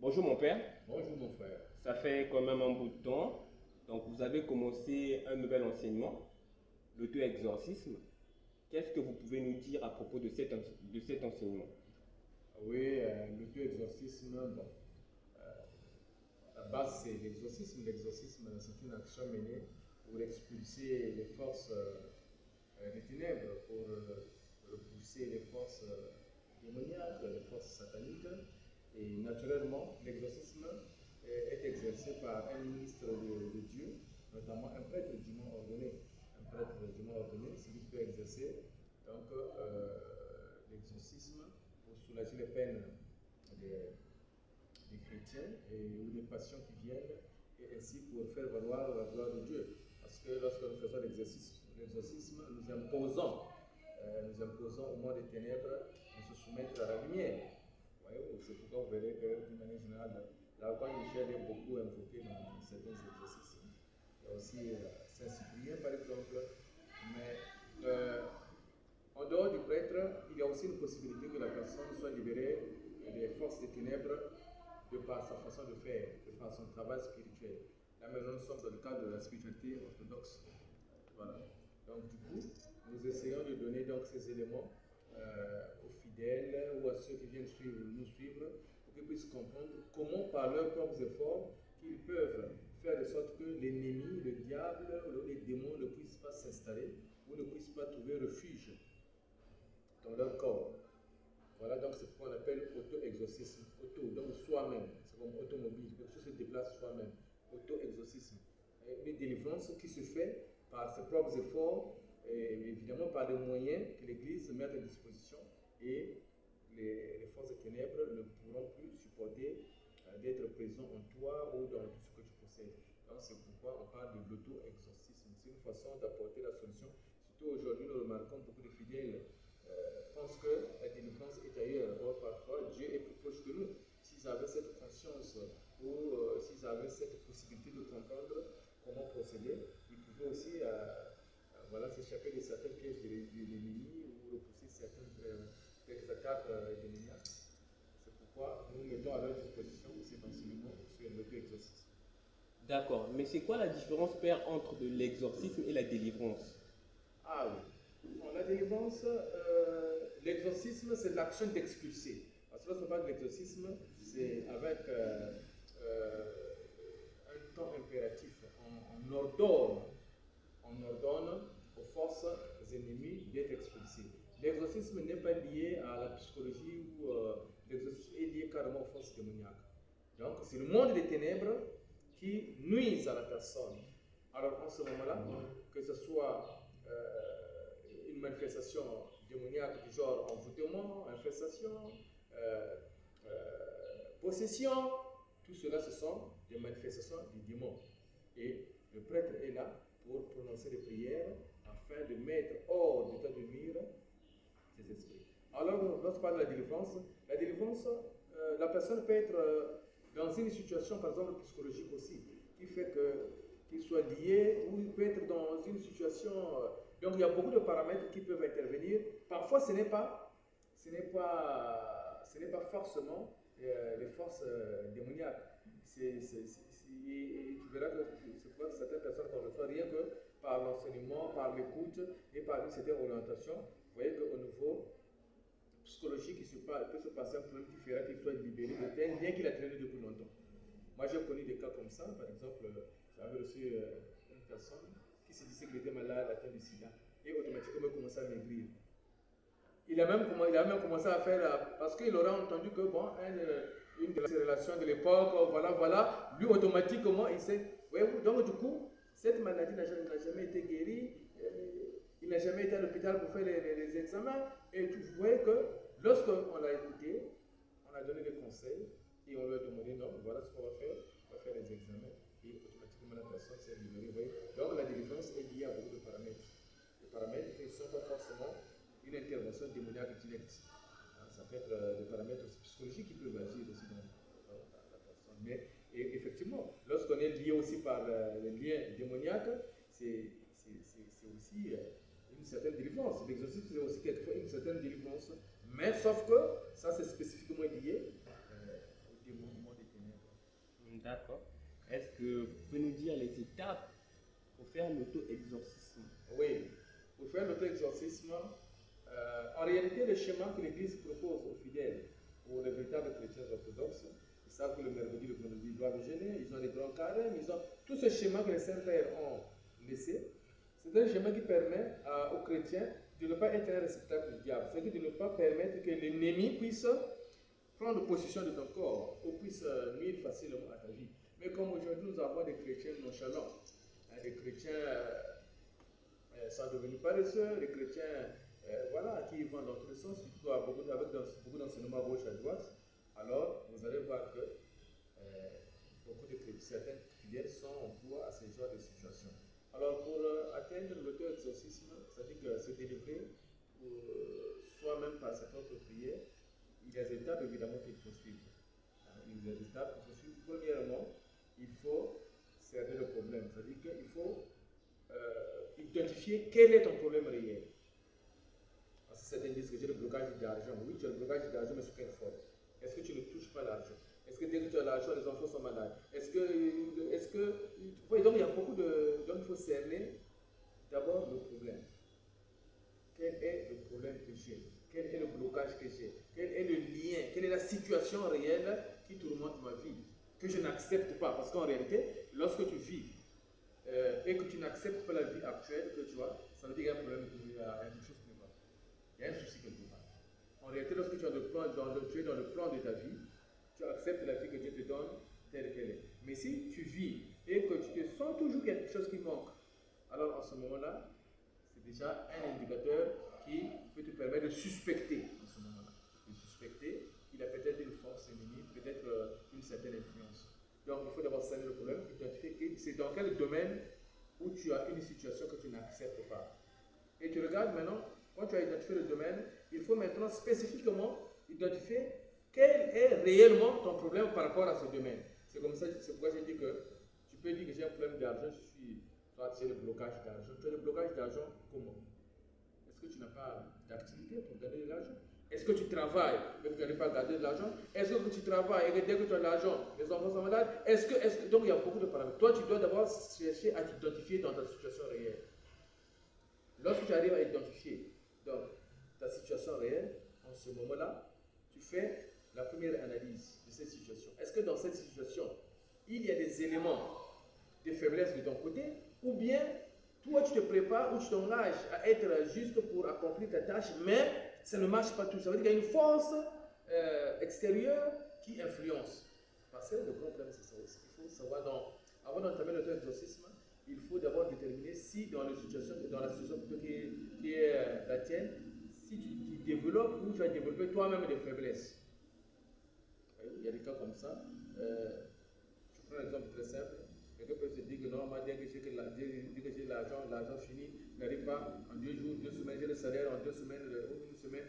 Bonjour mon père, Bonjour mon frère. ça fait quand même un bout de temps. Donc vous avez commencé un nouvel enseignement, l'auto-exorcisme. Qu'est-ce que vous pouvez nous dire à propos de cet enseignement? Oui, l'auto-exorcisme, bon, la base c'est l'exorcisme. L'exorcisme, c'est une action menée pour expulser les forces des ténèbres, pour repousser les forces démoniaques, les forces sataniques. Et naturellement, l'exorcisme est exercé par un ministre de Dieu, notamment un prêtre dûment ordonné. Un prêtre dûment ordonné, c'est lui qui peut exercer donc l'exorcisme pour soulager les peines des, des chrétiens ou des patients qui viennent, et ainsi pour faire valoir la gloire de Dieu. Parce que lorsque nous faisons l'exorcisme, nous imposons au monde des ténèbres de se soumettre à la lumière. C'est pourquoi vous verrez que, d'une manière générale, l'archange Michel est beaucoup invoqué dans certains exercices. Il y a aussi Saint-Cyprien, par exemple. Mais en dehors du prêtre, il y a aussi une possibilité que la personne soit libérée des forces des ténèbres de par sa façon de faire, de par son travail spirituel. Là maintenant, nous sommes dans le cadre de la spiritualité orthodoxe. Voilà. Donc du coup, nous essayons de donner donc ces éléments aux fidèles ou à ceux qui viennent nous suivre pour qu'ils puissent comprendre comment, par leurs propres efforts, qu'ils peuvent faire de sorte que l'ennemi, le diable, les démons ne puissent pas s'installer ou ne puissent pas trouver refuge dans leur corps. Voilà, donc c'est ce qu'on appelle auto-exorcisme. Auto, donc soi-même. C'est comme automobile, quelque chose se déplace soi-même. Auto-exorcisme. Une délivrance qui se fait par ses propres efforts, et évidemment par des moyens que l'Église met à disposition, et les forces des ténèbres ne pourront plus supporter d'être présents en toi ou dans tout ce que tu possèdes. Donc c'est pourquoi on parle de l'auto-exorcisme. C'est une façon d'apporter la solution. Surtout aujourd'hui, nous remarquons beaucoup de fidèles pensent que la délivrance est ailleurs. Or, parfois, Dieu est plus proche que nous. S'ils avaient cette conscience ou s'ils avaient cette possibilité de comprendre comment procéder, ils pouvaient aussi voilà, s'échapper de certains pièges de l'ennemi ou repousser certaines attaques démoniaques. C'est pourquoi nous mettons à leur disposition cet enseignement sur l'auto-exorcisme. D'accord, mais c'est quoi la différence, père, entre de l'exorcisme et la délivrance? Ah oui. Bon, la délivrance, l'exorcisme, c'est l'action d'expulser. Parce que lorsqu'on parle de l'exorcisme, c'est avec un temps impératif. On ordonne aux forces ennemies d'être expulsées. L'exorcisme n'est pas lié à la psychologie ou l'exorcisme est lié carrément aux forces démoniaques. Donc, c'est le monde des ténèbres qui nuise à la personne. Alors, en ce moment-là, que ce soit une manifestation démoniaque du genre envoûtement, infestation, possession, tout cela, ce sont des manifestations du démon. Et le prêtre est là pour prononcer des prières afin de mettre hors d'état de nuire ces esprits. Alors, lorsqu'on parle de la délivrance, la personne peut être dans une situation, par exemple, psychologique aussi, qui fait qu'il soit lié, ou il peut être dans une situation. Donc, il y a beaucoup de paramètres qui peuvent intervenir. Parfois, ce n'est pas forcément les forces démoniaques. Et tu verras que c'est pour certaines personnes qu'on le fait rien que par l'enseignement, par l'écoute et par une certaine orientation. Vous voyez qu'au niveau psychologique, peut se passer un problème qui fera qu'il soit libéré d'un lien qu'il a traîné depuis longtemps. Moi, j'ai connu des cas comme ça. Par exemple, j'avais reçu une personne qui se disait qu'il était malade, atteint du sida, et automatiquement il commençait à maigrir. Il a même commencé à faire, parce qu'il aurait entendu que, bon, une de ses relations de l'époque, voilà, lui automatiquement, il sait. Voyez-vous, donc du coup, cette maladie n'a jamais été guérie, il n'a jamais été à l'hôpital pour faire les examens, et vous voyez que lorsqu'on l'a écouté, on a donné des conseils, et on lui a demandé, non, voilà ce qu'on va faire, on va faire les examens, et automatiquement la personne s'est libérée. Vous voyez. Donc la délivrance est liée à beaucoup de paramètres. Les paramètres qui ne sont pas forcément une intervention démoniaque directe. Ça peut être des paramètres psychologiques qui peuvent agir aussi dans la personne. Mais effectivement, lorsqu'on est lié aussi par les liens démoniaques, c'est aussi une certaine délivrance. L'exorcisme, c'est aussi quelquefois une certaine délivrance. Mais sauf que ça, c'est spécifiquement lié au démon des ténèbres. D'accord. Est-ce que vous pouvez nous dire les étapes pour faire l'auto-exorcisme? Oui, pour faire l'auto-exorcisme, en réalité, le schéma que l'Église propose aux fidèles, pour les véritables chrétiens orthodoxes, ils savent que le mercredi, le vendredi, ils doivent jeûner, ils ont des grands carêmes, ils ont tout ce schéma que les saints-pères ont laissé. C'est un schéma qui permet aux chrétiens de ne pas être un réceptacle du diable, c'est-à-dire de ne pas permettre que l'ennemi puisse prendre possession de ton corps ou puisse nuire facilement à ta vie. Mais comme aujourd'hui nous avons des chrétiens nonchalants, des chrétiens sont devenus paresseux, des chrétiens voilà, qui vont dans tous les sens, surtout avec beaucoup d'enseignements à gauche à droite, alors vous allez voir que beaucoup de chrétiens, certains fidèles sont en proie à ce genre de situation. Alors pour atteindre l'auto-exorcisme, c'est-à-dire que se délivrer soi-même par sa propre prière, il y a des étapes évidemment qu'il faut suivre. Il y a des étapes qu'il faut suivre. Premièrement, il faut cerner le problème, c'est-à-dire qu'il faut identifier quel est ton problème réel. Parce que certains disent que j'ai le blocage d'argent. Oui, tu as le blocage d'argent, mais sous quelle forme? Est-ce que tu ne touches pas l'argent? Est-ce que dès que tu as l'argent, les enfants sont malades? Donc il y a beaucoup de... Donc il faut cerner d'abord le problème. Quel est le problème que j'ai? Quel est le blocage que j'ai? Quel est le lien? Quelle est la situation réelle qui tourmente ma vie? Que je n'accepte pas. Parce qu'en réalité, lorsque tu vis et que tu n'acceptes pas la vie actuelle que tu as, ça veut dire qu'il y a un problème, il y a quelque chose qui ne va pas. Il y a un souci quelque part. En réalité, lorsque tu es dans le plan de ta vie, tu acceptes la vie que Dieu te donne telle qu'elle est. Mais si tu vis et que tu te sens toujours quelque chose qui manque, alors en ce moment-là, c'est déjà un indicateur qui peut te permettre de suspecter en ce moment-là. De suspecter qu'il a peut-être une force ennemie, peut-être une certaine influence. Donc il faut d'abord cerner le problème, identifier que c'est dans quel domaine où tu as une situation que tu n'acceptes pas. Et tu regardes maintenant, quand tu as identifié le domaine, il faut maintenant spécifiquement identifier quel est réellement ton problème par rapport à ce domaine. C'est comme ça, c'est pourquoi j'ai dit que tu peux dire que j'ai un problème d'argent, j'ai le blocage d'argent. Tu as le blocage d'argent comment? Est-ce que tu n'as pas d'activité pour gagner de l'argent? Est-ce que tu travailles mais que tu n'as pas gagné de l'argent? Est-ce que tu travailles et que dès que tu as de l'argent, les enfants sont malades? Donc il y a beaucoup de paramètres. Toi, tu dois d'abord chercher à t'identifier dans ta situation réelle. Lorsque tu arrives à identifier donc, ta situation réelle, en ce moment-là, tu fais la première analyse de cette situation. Est-ce que dans cette situation, il y a des éléments de faiblesse de ton côté, ou bien toi tu te prépares ou tu t'engages à être juste pour accomplir ta tâche, mais ça ne marche pas tout. Ça veut dire qu'il y a une force extérieure qui influence. Parce que le grand problème, c'est ça aussi. Il faut savoir, avant d'entamer l'auto-exorcisme, il faut d'abord déterminer si dans la situation qui est la tienne, si tu développes ou tu as développé toi-même des faiblesses. Il y a des cas comme ça. Je prends un exemple très simple. Quelqu'un peut se dire que non, moi, dès que j'ai l'argent, l'argent fini, n'arrive pas en 2 jours, 2 semaines, j'ai le salaire, en 2 semaines, une semaine,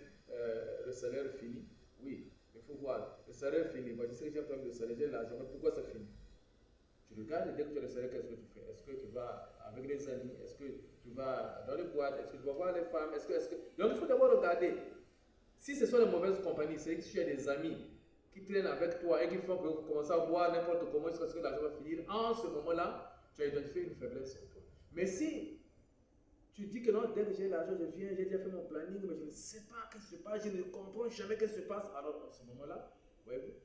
le salaire finit. Oui, il faut voir. Le salaire finit. Moi, je sais que j'ai un problème de salaire, j'ai l'argent, mais pourquoi ça finit? Tu regardes et dès que tu as le salaire, qu'est-ce que tu fais? Est-ce que tu vas avec les amis? Est-ce que tu vas dans les boîtes? Est-ce que tu vas voir les femmes? Donc il faut d'abord regarder. Si ce sont les mauvaises compagnies, c'est que si tu as des amis qui traînent avec toi et qui font que vous commencez à boire n'importe comment jusqu'à ce que l'argent va finir, en ce moment-là, tu as identifié une faiblesse en toi. Mais si tu dis que non, dès que j'ai l'argent, je viens, j'ai déjà fait mon planning, mais je ne sais pas ce qui se passe, je ne comprends jamais ce qui se passe, alors en ce moment-là,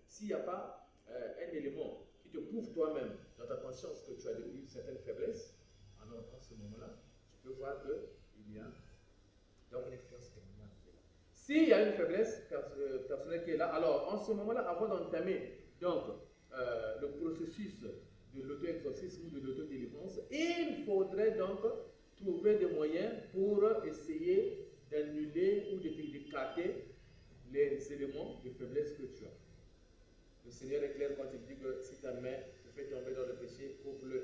s'il n'y a pas un élément qui te prouve toi-même dans ta conscience que tu as une certaine faiblesse, alors en ce moment-là, tu peux voir qu'il y a donc une influence démoniaque qui est là. S'il y a une faiblesse personnelle qui est là, alors en ce moment-là, avant d'entamer donc le processus de l'auto-exorcisme ou de l'auto-délivrance, il faudrait donc trouver des moyens pour essayer d'annuler ou d'écarter les éléments de faiblesse que tu as. Le Seigneur est clair quand il dit que si ta main te fait tomber dans le péché, coupe-le.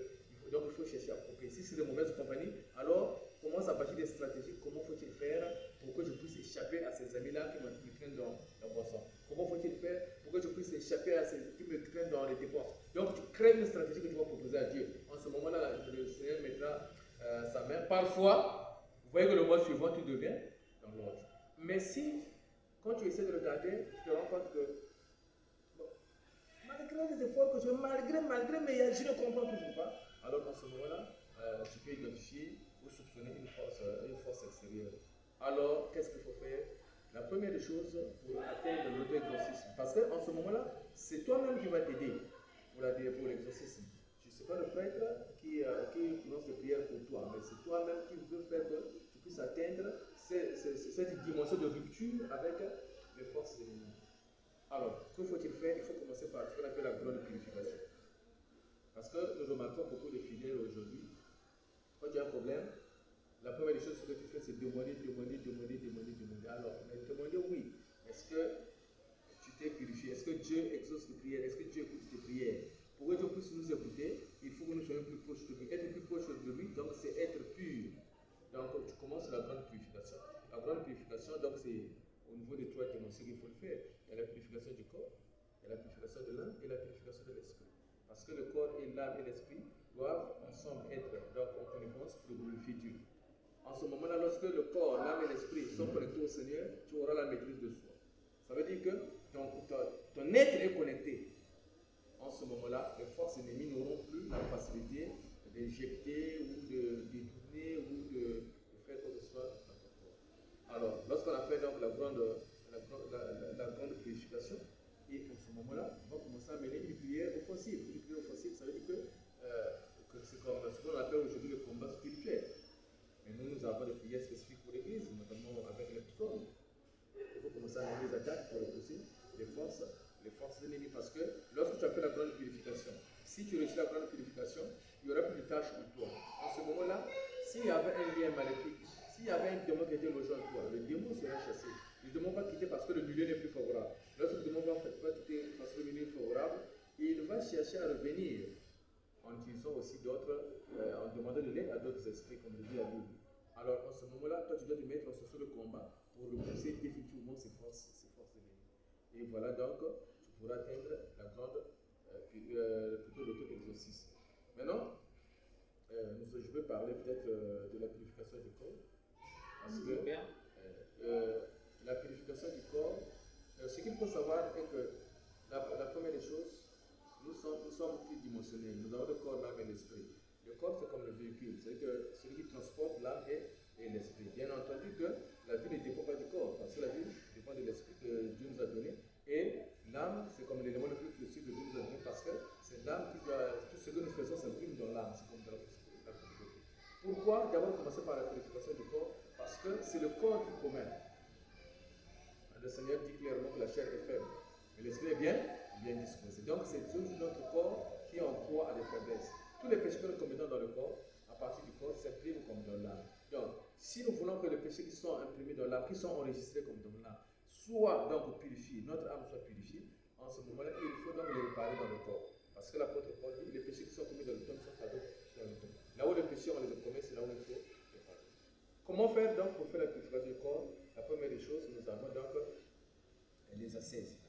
Donc il faut chercher à couper. Si c'est de mauvaise compagnie, alors commence à bâtir des stratégies. Comment faut-il faire pour que je puisse échapper à ces amis-là qui me traînent dans la boisson? Comment faut-il faire pour que je puisse échapper à ceux qui me traînent dans les dépenses? Donc tu crées une stratégie que tu vas proposer à Dieu. En ce moment-là, le Seigneur mettra sa main. Parfois, vous voyez que le mois suivant, tu deviens dans l'ordre. Mais si, quand tu essaies de regarder, tu te rends compte que malgré les efforts que je fais, malgré, mais je ne comprends toujours pas. Alors, dans ce moment-là, tu peux identifier ou soupçonner une force extérieure. Alors, qu'est-ce qu'il faut faire? La première des choses pour atteindre l'auto-exorcisme, parce qu'en ce moment-là, c'est toi-même qui vas t'aider pour l'exorcisme. Je ne suis pas le prêtre qui prononce les prières pour toi, mais c'est toi-même qui veux faire que tu puisses atteindre cette dimension de rupture avec les forces ennemies. Alors, que faut-il faire? Il faut commencer par ce qu'on appelle la grande purification. Parce que nous remarquons beaucoup de fidèles aujourd'hui, quand tu as un problème, la première des choses que tu fais, c'est demander. Alors, mais demander, oui. Est-ce que tu t'es purifié? Est-ce que Dieu exauce tes prières? Est-ce que Dieu écoute tes prières? Pour que Dieu puisse nous écouter, il faut que nous soyons plus proches de lui. Être plus proche de lui, donc c'est être pur. Donc tu commences la grande purification. La grande purification, donc c'est au niveau des trois dimensions qu'il faut le faire. Il y a la purification du corps, il y a la purification de l'âme et la purification de l'esprit. Parce que le corps et l'âme et l'esprit doivent ensemble être donc en connivence pour glorifier Dieu. En ce moment-là, lorsque le corps, l'âme et l'esprit sont connectés au Seigneur, tu auras la maîtrise de soi. Ça veut dire que ton être est connecté. En ce moment-là, les forces ennemies n'auront plus la facilité d'éjecter ou de détourner ou de faire quoi que ce soit dans ton corps. Alors, lorsqu'on a fait donc la grande purification, et en ce moment-là, on va commencer à mener une prière offensive. Une prière offensive, ça veut dire que c'est comme ce qu'on appelle aujourd'hui le combat spirituel. Mais nous avons des prières spécifiques pour l'Église, notamment avec les psaumes. Il faut commencer à mener les attaques pour repousser les forces ennemies. Parce que lorsque tu as fait la grande purification, si tu réussis la grande purification, il n'y aura plus de tâches pour toi. En ce moment-là, s'il y avait un lien maléfique, s'il y avait un démon qui était logé en toi, le démon sera chassé. Le démon va quitter parce que le milieu n'est plus favorable. Lorsque le démon va quitter parce que le milieu est favorable, il va chercher à revenir en utilisant aussi d'autres, en demandant de l'aide à d'autres esprits, comme le dit la Bible. Alors, en ce moment-là, toi, tu dois te mettre sur le combat pour repousser définitivement ces forces ennemies. Et voilà donc, tu pourras atteindre la grande, plutôt l'auto-exorcisme. Maintenant, je vais parler peut-être de la purification du corps. Parce que la purification du corps, ce qu'il faut savoir est que la première des choses, nous sommes tridimensionnels. Nous avons le corps, l'âme et l'esprit. Le corps, c'est comme le véhicule, c'est que celui qui transporte l'âme et l'esprit. Bien entendu que la vie ne dépend pas du corps, parce que la vie dépend de l'esprit que Dieu nous a donné. Et l'âme, c'est comme l'élément le plus précieux que Dieu nous a donné, parce que c'est l'âme qui doit. Tout ce que nous faisons s'imprime dans l'âme, c'est comme dans la philosophie. Pourquoi d'abord commencer par la purification du corps? Parce que c'est le corps qui commet. Le Seigneur dit clairement que la chair est faible, mais l'esprit est bien disposé. Donc c'est toujours notre corps qui est en proie à des faiblesses. Tous les péchés que nous commettons dans le corps, à partir du corps, s'impriment comme dans l'âme. Donc, si nous voulons que les péchés qui sont imprimés dans l'âme, qui sont enregistrés comme dans l'âme, soient donc purifiés, notre âme soit purifiée, en ce moment-là, il faut donc les réparer dans le corps. Parce que l'apôtre Paul dit, les péchés qui sont commis dans le tombe sont pardonnés dans le tombe. Là où les péchés, on les a commis, c'est là où il faut les pardonner. Comment faire donc pour faire la purification du corps? La première des choses, nous avons donc les ascèses.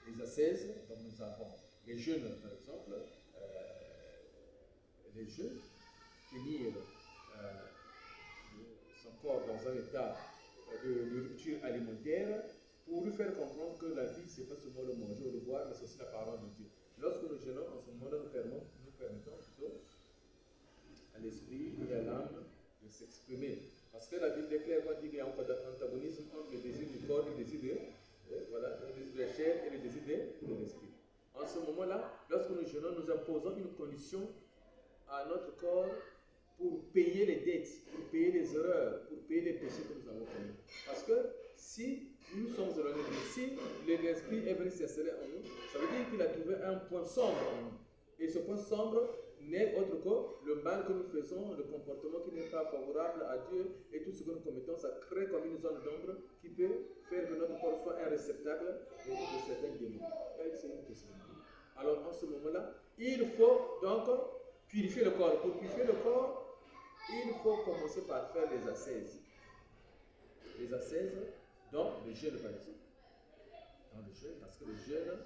Les ascèses, donc nous avons les jeûnes, par exemple, les jeûnes, tenir son corps dans un état de rupture alimentaire pour lui faire comprendre que la vie, ce n'est pas seulement le manger ou le boire, mais c'est aussi la parole de Dieu. Lorsque nous jeûnons, en ce moment-là, nous permettons plutôt à l'esprit et à l'âme de s'exprimer. Parce que la Bible est claire quand dit qu'il y a un antagonisme entre le désir du corps et le désir de la chair et le désir de l'esprit. En ce moment-là, lorsque nous jeûnons, nous imposons une condition à notre corps pour payer les dettes, pour payer les erreurs, pour payer les péchés que nous avons commis. Parce que si nous sommes éloignés de nous, si l'esprit est venu s'installer en nous, ça veut dire qu'il a trouvé un point sombre en nous. Et ce point sombre n'est autre que le mal que nous faisons, le comportement qui n'est pas favorable à Dieu et tout ce que nous commettons, ça crée comme une zone d'ombre qui peut faire que notre corps soit un réceptacle de certains démons. C'est une possibilité. Alors en ce moment-là, il faut donc purifier le corps. Pour purifier le corps, il faut commencer par faire les ascèses. Les ascèses dans le jeûne, par exemple. Dans le jeûne, parce que le jeûne,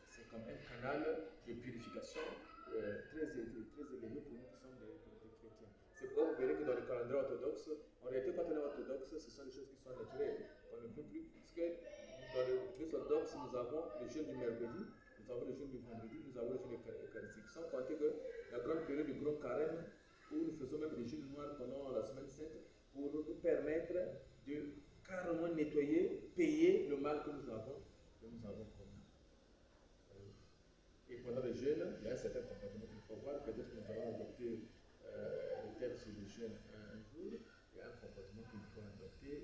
c'est comme un canal de purification très élevé pour nous qui sommes des chrétiens. C'est pourquoi vous verrez que dans le calendrier orthodoxe, en réalité, quand on est orthodoxe, ce sont des choses qui sont naturelles. On ne peut plus, parce que dans l'église orthodoxe, nous avons le jeûne du mercredi, nous avons le jeûne du vendredi, nous avons le jeûne eucharistique. Sans compter que la grande période du grand carême, où nous faisons même des jeûnes noirs pendant la semaine sainte, pour nous permettre de carrément nettoyer, payer le mal que nous avons commis. Et pendant le jeûne, il y a un certain comportement qu'il faut voir. Peut-être que nous allons adopter le thème sur le jeûne un jour. Il y a un comportement qu'il faut adopter.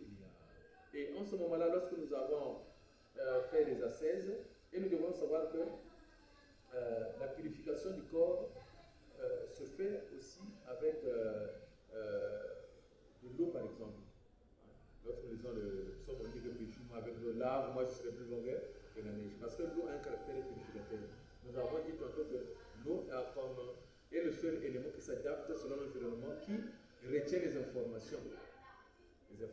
Et en ce moment-là, lorsque nous avons fait les ascèses, et nous devons savoir que la purification du corps se fait aussi avec de l'eau, par exemple. Lorsque nous lisons le psaume, on dit que purifie-moi avec l'eau, lave-moi, je serai plus longueur que la neige. Parce que l'eau a un caractère purificateur. Nous avons dit tantôt que l'eau est le seul élément qui s'adapte selon l'environnement, qui retient les informations de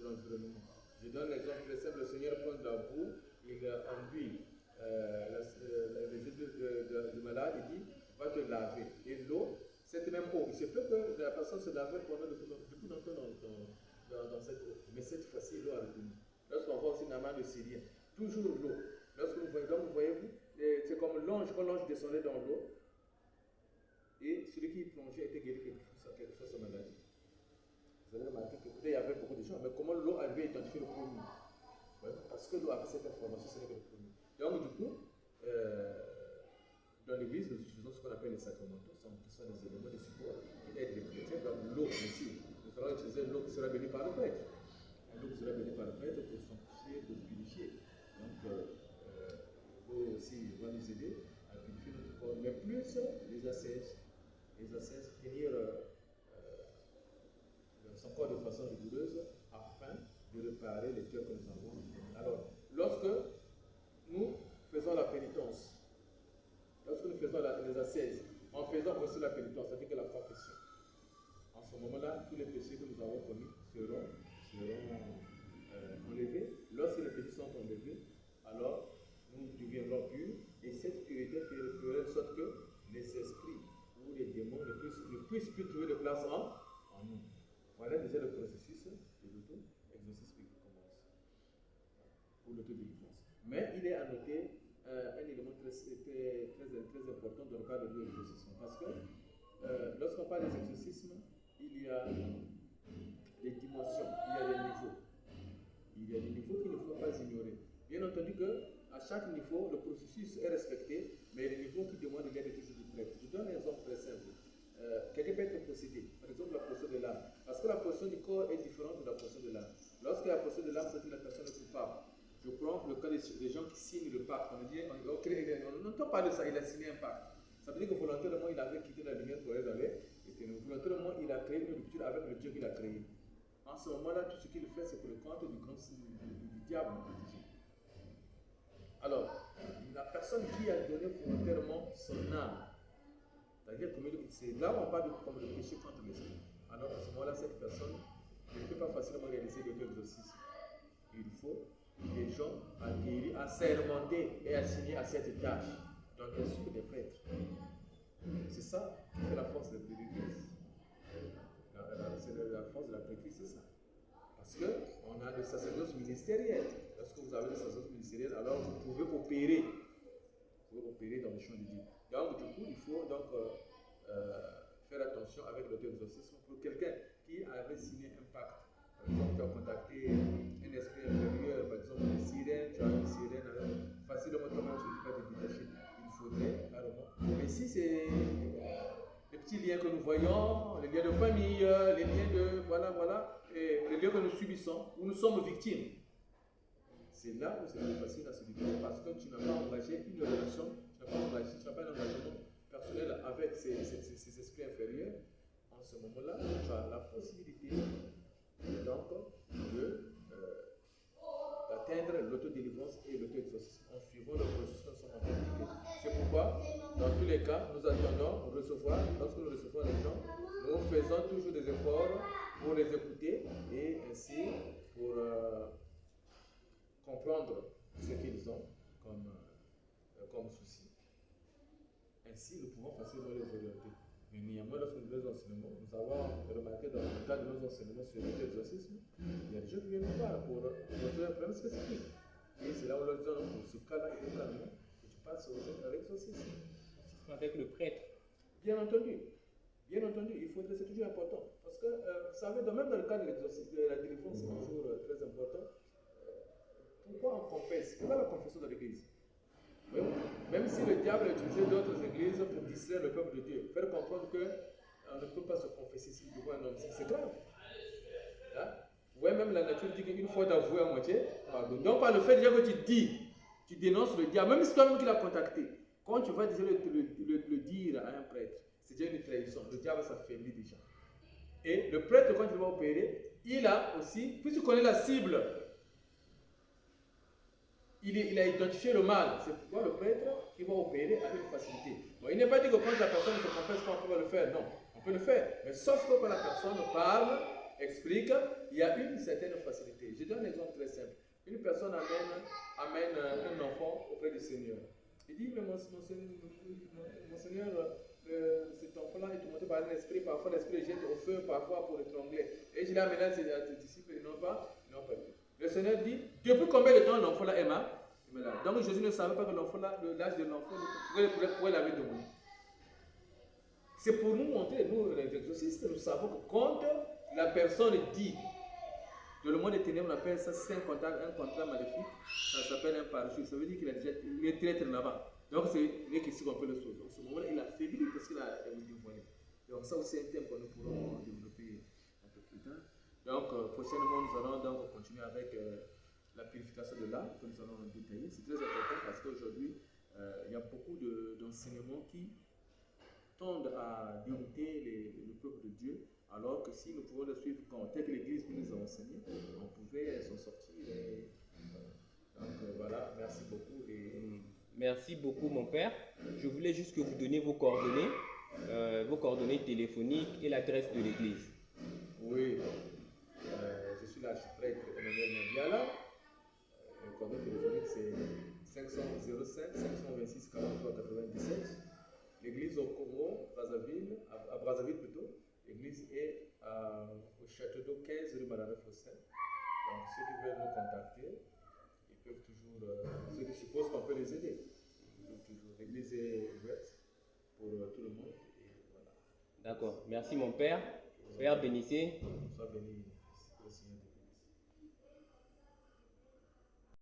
l'environnement. Je donne l'exemple très simple, le Seigneur prend de la boue, il enduit les yeux du malade, il dit, va te laver. Et l'eau, cette même eau, il se peut que la personne se lave pendant beaucoup longtemps dans cette eau. Mais cette fois-ci, l'eau a retenu. Lorsqu'on voit aussi Naaman le Syrien, toujours l'eau. Lorsque vous voyez, donc vous voyez, c'est comme l'ange, quand l'ange descendait dans l'eau, et celui qui plongeait était guéri quelque chose sa maladie. Vous avez remarqué que peut-être il y avait beaucoup de gens, mais comment l'eau avait identifié le premier? Ouais, parce que l'eau avait cette information, ce n'est que le premier. Donc du coup, dans l'église, nous utilisons ce qu'on appelle les sacramentaux, qui sont des éléments de support qui aident les chrétiens. Donc l'eau, aussi, nous allons utiliser l'eau qui sera bénie par le prêtre. L'eau qui sera bénie par le prêtre pour sanctifier, pour purifier. Donc l'eau aussi va nous aider à purifier notre corps. Mais plus les ascèses, tenir son corps de façon rigoureuse afin de réparer les torts que nous avons. Alors, lorsque nous faisons la pénitence, lorsque nous faisons les ascèses, en faisant aussi la pénitence, c'est-à-dire que la confession, en ce moment-là, tous les péchés que nous avons commis seront enlevés. Lorsque les péchés sont enlevés, alors nous deviendrons purs, et cette pureté fera en sorte que les esprits ou les démons ne puissent plus trouver de place en nous. Voilà déjà le processus de l'auto-exorcisme qui commence, ou l'auto-délivrance. Mais il est à noter un élément très important dans le cadre de l'exorcisme, parce que lorsqu'on parle des exorcismes, il y a des dimensions, il y a des niveaux. Il y a des niveaux qu'il ne faut pas ignorer. Bien entendu qu'à chaque niveau, le processus est respecté, mais les niveaux qui demandent l'aide est toujours du prêtre. Je donne un exemple très simple. Quelqu'un peut être possédé, par exemple la possession de l'âme. Parce que la possession du corps est différente de la possession de l'âme. Lorsque la possession de l'âme, c'est que la personne est coupable. Je prends le cas des gens qui signent le pacte. On n'entend pas de ça, il a signé un pacte. Ça veut dire que volontairement, il avait quitté la lumière pour aller dans les ténèbres. Volontairement, il a créé une rupture avec le Dieu qu'il a créé. En ce moment-là, tout ce qu'il fait, c'est pour le compte du diable. Alors, la personne qui a donné volontairement son âme, c'est-à-dire que c'est là où on parle comme le péché contre l'esprit. Alors, à ce moment-là, cette personne ne peut pas facilement réaliser l'auto-exorcisme. Il faut des gens à guérir, à sermenter et à signer à cette tâche. Donc, bien sûr, des prêtres. C'est ça qui fait la force de l'Église. La force de la prêtrise, c'est ça. Parce qu'on a le sacerdoce ministériel. Lorsque vous avez le sacerdoce ministériel, alors vous pouvez opérer. Vous pouvez opérer dans le champ de Dieu. Donc, du coup, il faut donc faire attention avec l'auto-exorcisme pour quelqu'un qui avait signé un pacte. Par exemple, tu as contacté un esprit inférieur, par exemple une sirène, tu as une sirène, alors facilement toi-même tu ne peux pas te détacher. Il faudrait carrément. Mais si c'est les petits liens que nous voyons, les liens de famille, les liens de et les liens que nous subissons, où nous sommes victimes, c'est là où c'est plus facile à se libérer parce que tu n'as pas engagé une relation, tu n'as pas un engagement personnel avec ces esprits inférieurs. En ce moment-là, tu as la possibilité donc d'atteindre l'autodélivrance et l'auto-exorcisme en suivant le processus que nous sommes en train d'appliquer. C'est pourquoi, dans tous les cas, nous attendons recevoir, lorsque nous recevons les gens, nous faisons toujours des efforts pour les écouter et ainsi pour comprendre ce qu'ils ont comme souci. Ainsi, nous pouvons facilement les orienter. Mais néanmoins, lorsque nous faisons enseignements, nous avons remarqué dans le cadre de nos enseignements sur l'auto-exorcisme, il y a des gens qui viennent nous voir pour montrer un problème spécifique. Et c'est là où on leur dit, non, pour ce cas-là, il faut carrément que tu passes à l'exorcisme. Avec le prêtre. Bien entendu, il faudrait, c'est toujours important. Parce que, vous savez, même dans le cas de l'exorcisme, de la délivrance, c'est toujours très important. Pourquoi on confesse? Pourquoi la confession dans l'église? Oui. Même si le diable a utilisé d'autres églises pour distraire le peuple de Dieu, faire comprendre qu'on ne peut pas se confesser si devant un homme, c'est grave. Hein? Oui, même la nature dit qu'une fois d'avouer à moitié, pardon. Donc, par le fait déjà que tu dis, tu dénonces le diable, même si toi-même qui l'as contacté, quand tu vas déjà le dire à un prêtre, c'est déjà une trahison. Le diable s'affaiblit déjà. Et le prêtre, quand il va opérer, il a aussi, puisque tu connais la cible, il a identifié le mal. C'est pourquoi le prêtre qui va opérer a une facilité. Bon, il n'est pas dit que quand la personne ne se confesse pas, on peut le faire. Non, on peut le faire. Mais sauf que quand la personne parle, explique, il y a une certaine facilité. Je donne un exemple très simple. Une personne amène un enfant auprès du Seigneur. Il dit, mais mon Seigneur, cet enfant-là est tourmenté par un esprit, parfois l'esprit le jette au feu, parfois pour l'étrangler. Et je l'ai amené à ses disciples, ils n'ont pas vu. Le Seigneur dit, depuis combien de temps l'enfant-là est malade? Donc Jésus ne savait pas que l'enfant-là, l'âge de l'enfant, pourquoi il avait demandé. C'est pour nous montrer, nous les exorcistes, nous savons que quand la personne dit, dans le monde des ténèbres, on appelle ça, c'est un contrat maléfique, ça s'appelle un parachute, ça veut dire qu'il est très là-bas. Donc c'est une question qu'on peut le sauver. En ce moment-là, il a faibli parce qu'il a dévoilé. Donc ça aussi c'est un thème que nous pourrons développer un peu plus tard. Donc prochainement, nous allons donc continuer avec la purification de l'âme, que nous allons détailler. C'est très important parce qu'aujourd'hui, il y a beaucoup d'enseignements qui tendent à dérouter le peuple de Dieu, alors que si nous pouvons le suivre tel que l'Église nous a enseigné, on pouvait s'en sortir. Donc voilà, merci beaucoup. Merci beaucoup, mon père. Je voulais juste que vous donniez vos coordonnées téléphoniques et l'adresse de l'église. Oui, je suis l'archiprêtre Emmanuel Mendiala. Le coordonnée téléphonique c'est 505 526 43 97. L'église au Congo, à Brazzaville plutôt. L'église est au château d'eau 15 rue Maravais-Faustin. Donc ceux qui veulent nous contacter, ils peuvent toujours, ceux qui supposent qu'on peut les aider. L'église est ouverte pour tout le monde. Et voilà. D'accord. Merci mon père. Père bénissez. Sois béni.